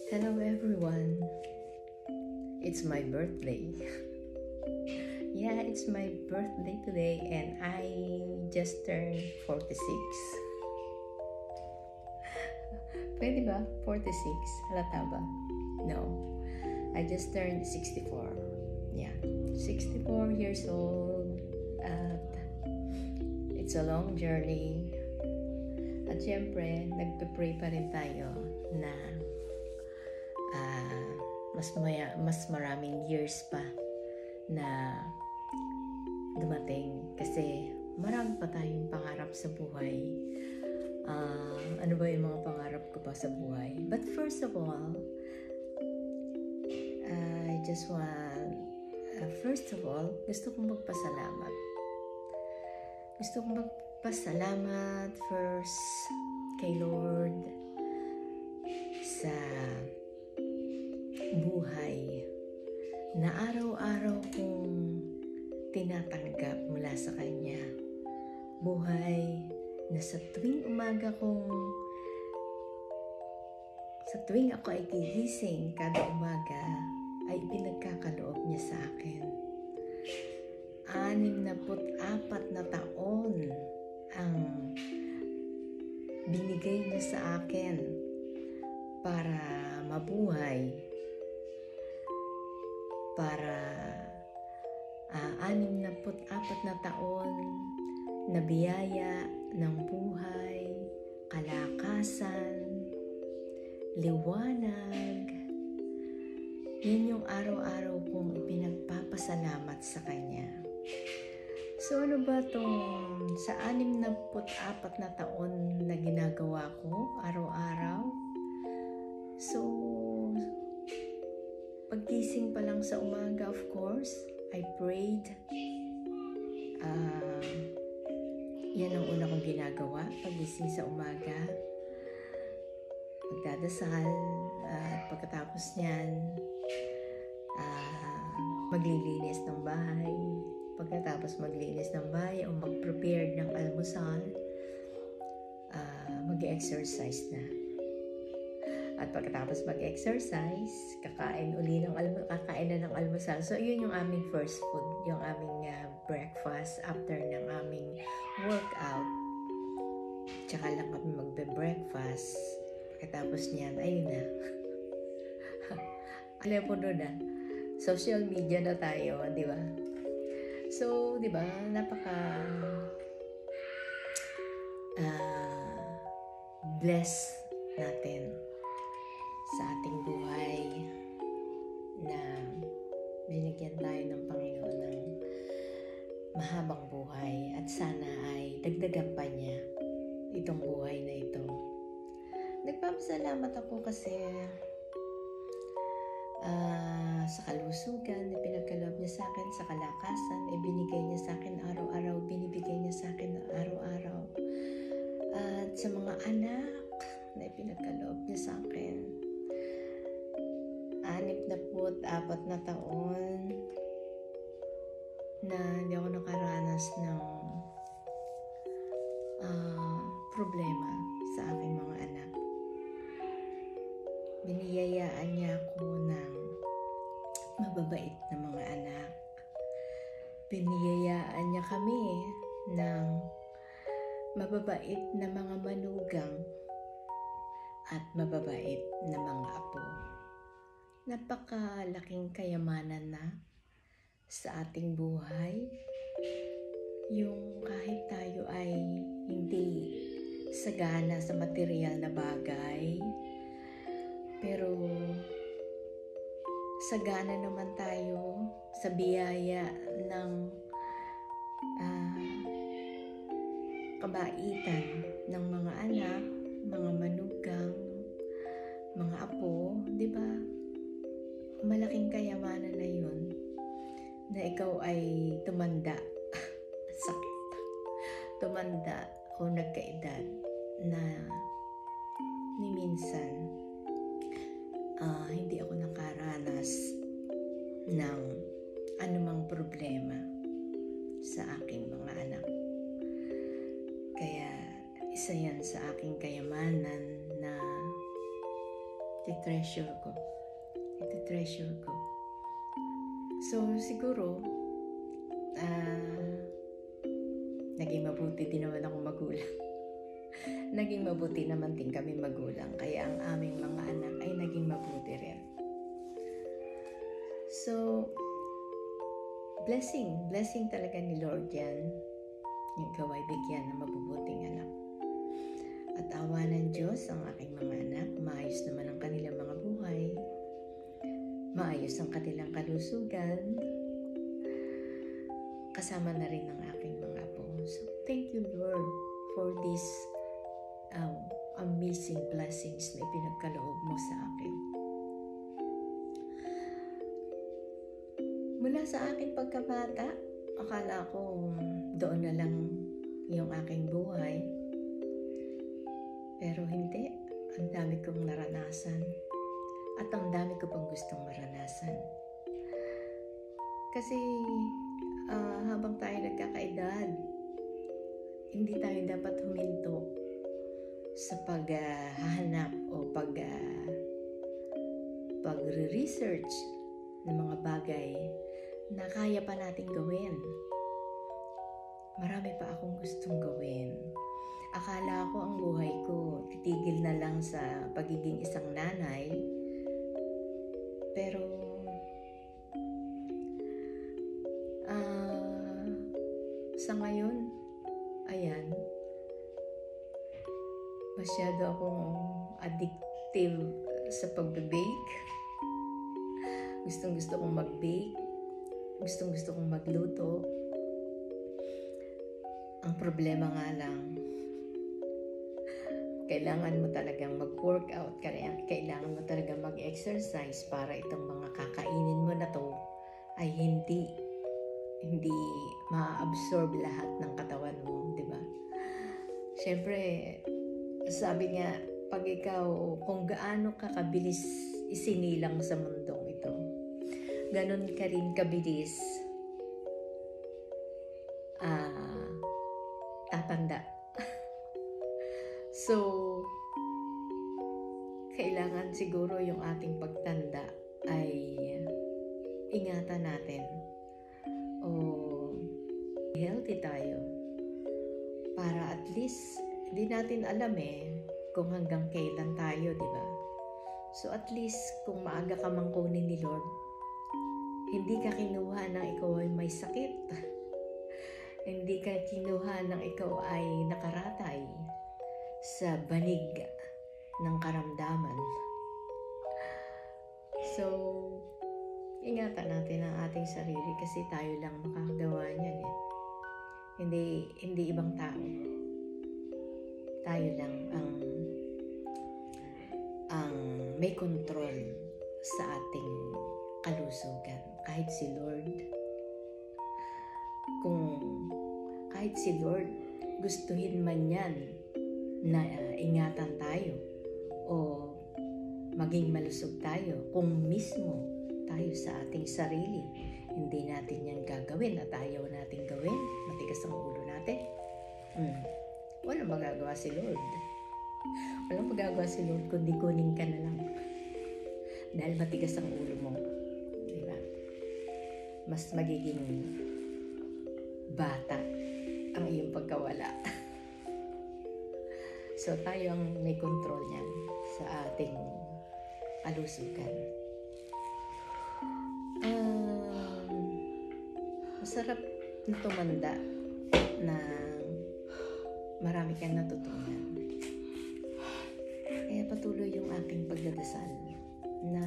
Hello everyone. It's my birthday. Yeah, it's my birthday today and I just turned 46. Pwede ba? 46? Halata ba? No. I just turned 64. Yeah. 64 years old. At it's a long journey. At syempre, nagpe-pray pa rin tayo na mas maraming years pa na dumating kasi marami pa tayong pangarap sa buhay. Ano ba yung mga pangarap ko pa sa buhay? But first of all, I just want gusto kong magpasalamat. Gusto kong magpasalamat first kay Lord sa buhay na araw-araw kong tinatanggap mula sa Kanya. Buhay na sa tuwing ako ay gigising kada umaga, ay pinagkakaloob niya sa akin. 64 na taon ang binigay niya sa akin para mabuhay, para 64 na taon na biyaya ng buhay, kalakasan, liwanag. Yun yung araw-araw kong ipinagpapasalamat sa Kanya. So ano ba itong sa 64 na taon na ginagawa ko araw-araw? So paggising pa lang sa umaga, of course, I prayed. Yan ang una kong ginagawa paggising sa umaga. Magdadasal at pagkatapos niyan, maglilinis ng bahay. Pagkatapos maglinis ng bahay o mag-prepare ng almusal, mag-exercise na. At pagkatapos mag-exercise, kakain na ng almusal. So, yun yung aming first food, yung aming breakfast after ng aming workout. Tsaka lang kami magbe-breakfast. Pagkatapos niyan, ayun na. Alam po doon na, social media na tayo, di ba? So, di ba, bless natin sa ating buhay na binigyan tayo ng Panginoon ng mahabang buhay at sana ay dagdagan pa niya itong buhay na ito. Nagpapasalamat ako kasi sa kalusugan na pinagkaloob niya sa akin, sa kalakasan na binigay niya sa akin araw-araw, binibigay niya sa akin araw-araw, at sa mga anak na pinagkaloob niya sa akin. 64 na taon na hindi ako nakaranas ng problema sa aking mga anak. Biniyayaan niya ako ng mababait na mga anak. Biniyayaan niya kami ng mababait na mga manugang at mababait na mga apo. Napakalaking kayamanan na sa ating buhay. Yung kahit tayo ay hindi sagana sa material na bagay, pero sagana naman tayo sa biyaya ng kabaitan ng mga anak, mga manugang, mga apo, di ba? Malaking kayamanan na yun na ikaw ay tumanda sakit, tumanda o nagkaedad na ni minsan hindi ako nakaranas ng anumang problema sa aking mga anak. Kaya isa yan sa aking kayamanan na Iti-treasure ko. Iti-treasure ko. So, siguro, naging mabuti din naman akong magulang. Naging mabuti naman din kami magulang. Kaya ang aming mga anak ay naging mabuti rin. So, blessing talaga ni Lord yan. Yung ikaw ay bigyan ng mabubuting anak. At awa ng Diyos ang aking mga anak, maayos naman ang kanilang mga buhay, maayos ang kanilang kalusugan, kasama na rin ang aking mga apo. So, thank you Lord for these amazing blessings na ipinagkaloob mo sa akin. Mula sa aking pagkabata, akala ko doon na lang yung aking buhay. Pero hindi. Ang dami kong naranasan. At ang dami ko pang gustong maranasan. Kasi habang tayo nagkakaedad, hindi tayo dapat huminto sa paghahanap o pagre-research ng mga bagay na kaya pa nating gawin. Marami pa akong gustong gawin. Akala ko ang buhay ko titigil na lang sa pagiging isang nanay. Pero sa ngayon, ayan, masyado akong addictive sa pagbe-bake. Gustong-gusto kong mag-bake. Gustong-gusto kong magluto. Ang problema nga lang, kailangan mo talagang mag-workout, kailangan mo talagang mag-exercise para itong mga kakainin mo na to ay hindi ma-absorb lahat ng katawan mo, di ba? Siyempre, sabi nga, pag ikaw, kung gaano ka kabilis isinilang sa mundong ito, ganon ka rin kabilis tatanda. So, kailangan siguro yung ating pagtanda ay ingatan natin o healthy tayo para at least di natin alam kung hanggang kailan tayo, di ba? So at least kung maaga ka mang kunin ni Lord, hindi ka kinuha ng ikaw ay may sakit. Hindi ka kinuha ng ikaw ay nakaratay sa banig ng karamdaman. So, ingatan natin ang ating sarili kasi tayo lang makakagawa niyan Hindi ibang tao. Tayo lang ang may control sa ating kalusugan. Kahit si Lord, gustuhin man yan na ingatan tayo o maging malusog tayo kung mismo tayo sa ating sarili hindi natin yan gagawin at ayaw natin gawin, matigas ang ulo natin, walang magagawa si Lord kundi kunin ka na lang dahil matigas ang ulo mo, diba? Mas magiging bata ang iyong pagkawala. So tayo ang may control niyan sa ating kalusugan. Masarap na tumanda na marami kang natutunan. Kaya patuloy yung aking pagdadasal na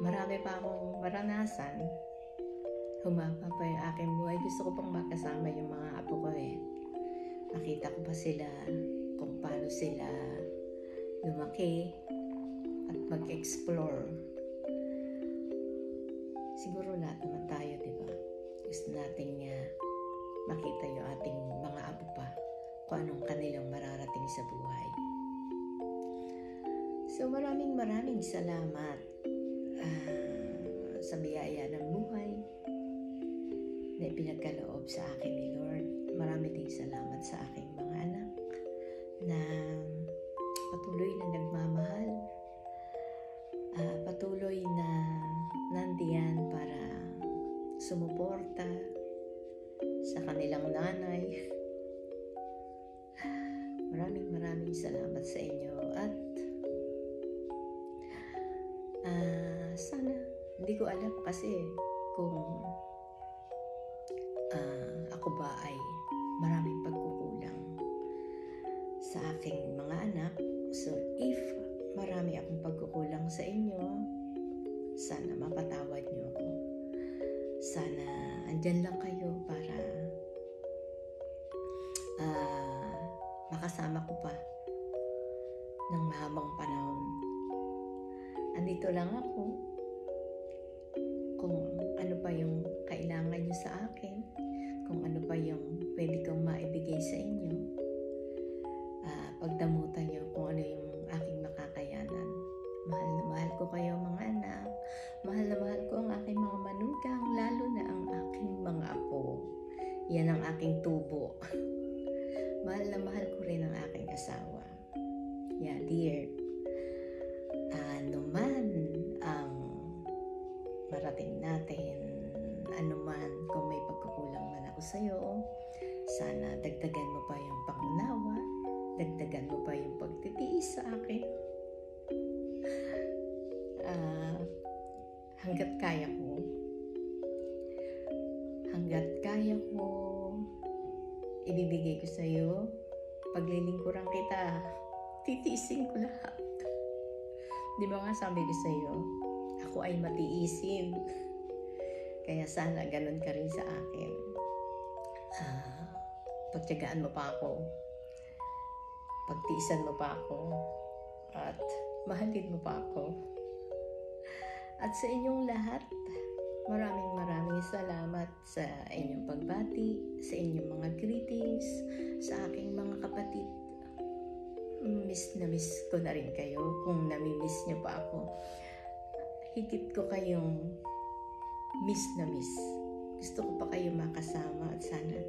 marami pa akong maranasan. Humaba pa yung aking buhay. Gusto ko pang makasama yung mga apo ko Nakita ko pa sila kung paano sila lumaki at mag-explore. Siguro lahat naman tayo, di ba? Gusto nating makita yung ating mga apo pa kung anong kanilang mararating sa buhay. So maraming salamat sa biyaya ng buhay na ipinagkaloob sa akin ni Lord. Marami ding salamat sa aking mga anak na patuloy na maraming salamat sa inyo at sana, hindi ko alam kasi kung ako ba ay maraming pagkukulang sa aking mga anak. So if marami akong pagkukulang sa inyo, sana mapatawad niyo ako. Sana andyan lang kayo para makasama ko pa ng mahabang panahon. Andito lang ako kung ano pa yung kailangan niyo sa akin, kung ano pa yung pwede kong maibigay sa inyo. Pagdamutan niyo kung ano yung aking makakayanan. Mahal na mahal ko kayo mga anak. Mahal na mahal ko ang aking mga manugang, lalo na ang aking mga apo. Yan ang aking tubo. Mahal na mahal ko rin ang aking asawa. Yeah, dear. Ano man ang marating natin, ano man kung may pagkukulang man ako sa'yo, sana dagdagan mo pa yung pangunawa, dagdagan mo pa yung pagtitiis sa akin. Hanggat kaya ko, ibibigay ko sa'yo. Paglilingkuran kita, titiisin ko lahat. Di ba nga sabi ko sa'yo, ako ay matiisin. Kaya sana ganun ka rin sa akin. Pagtiyagaan mo pa ako. Pagtiisan mo pa ako. At mahalin mo pa ako. At sa inyong lahat, maraming salamat sa inyong pagbati, sa inyong mga greetings, sa aking mga kapatid. Miss na miss ko na rin kayo kung nami-miss niyo pa ako. Higit ko kayong miss na miss. Gusto ko pa kayo makasama at sana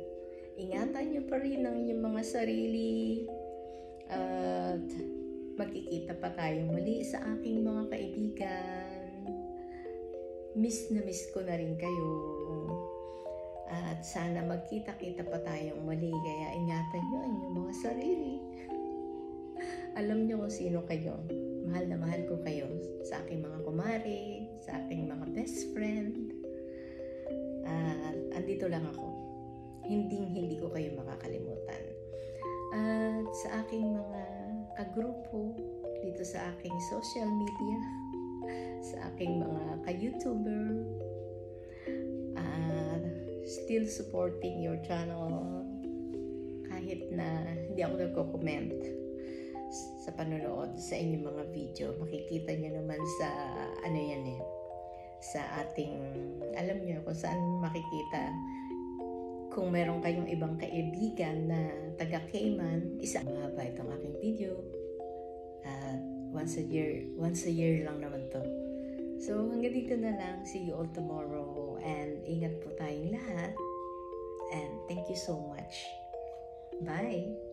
ingatan niyo pa rin ang inyong mga sarili at magkikita pa tayo muli sa aking mga kaibigan. Miss na miss ko na rin kayo at sana magkita-kita pa tayong muli, kaya ingatan niyo ang inyong mga sarili. Alam niyo kung sino kayo. Mahal na mahal ko kayo sa aking mga kumare, sa aking mga best friend. At andito lang ako. Hindi ko kayo makakalimutan. At sa aking mga kagrupo, dito sa aking social media, sa aking mga ka-YouTuber, still supporting your channel kahit na hindi ako nagko-comment sa panonood sa inyong mga video. Makikita nyo naman sa sa ating, alam nyo kung saan makikita. Kung meron kayong ibang kaibigan na taga Cayman, mahaba itong aking video. Once a year lang naman to. So hanggang dito na lang. See you all tomorrow and ingat po tayong lahat. And thank you so much. Bye!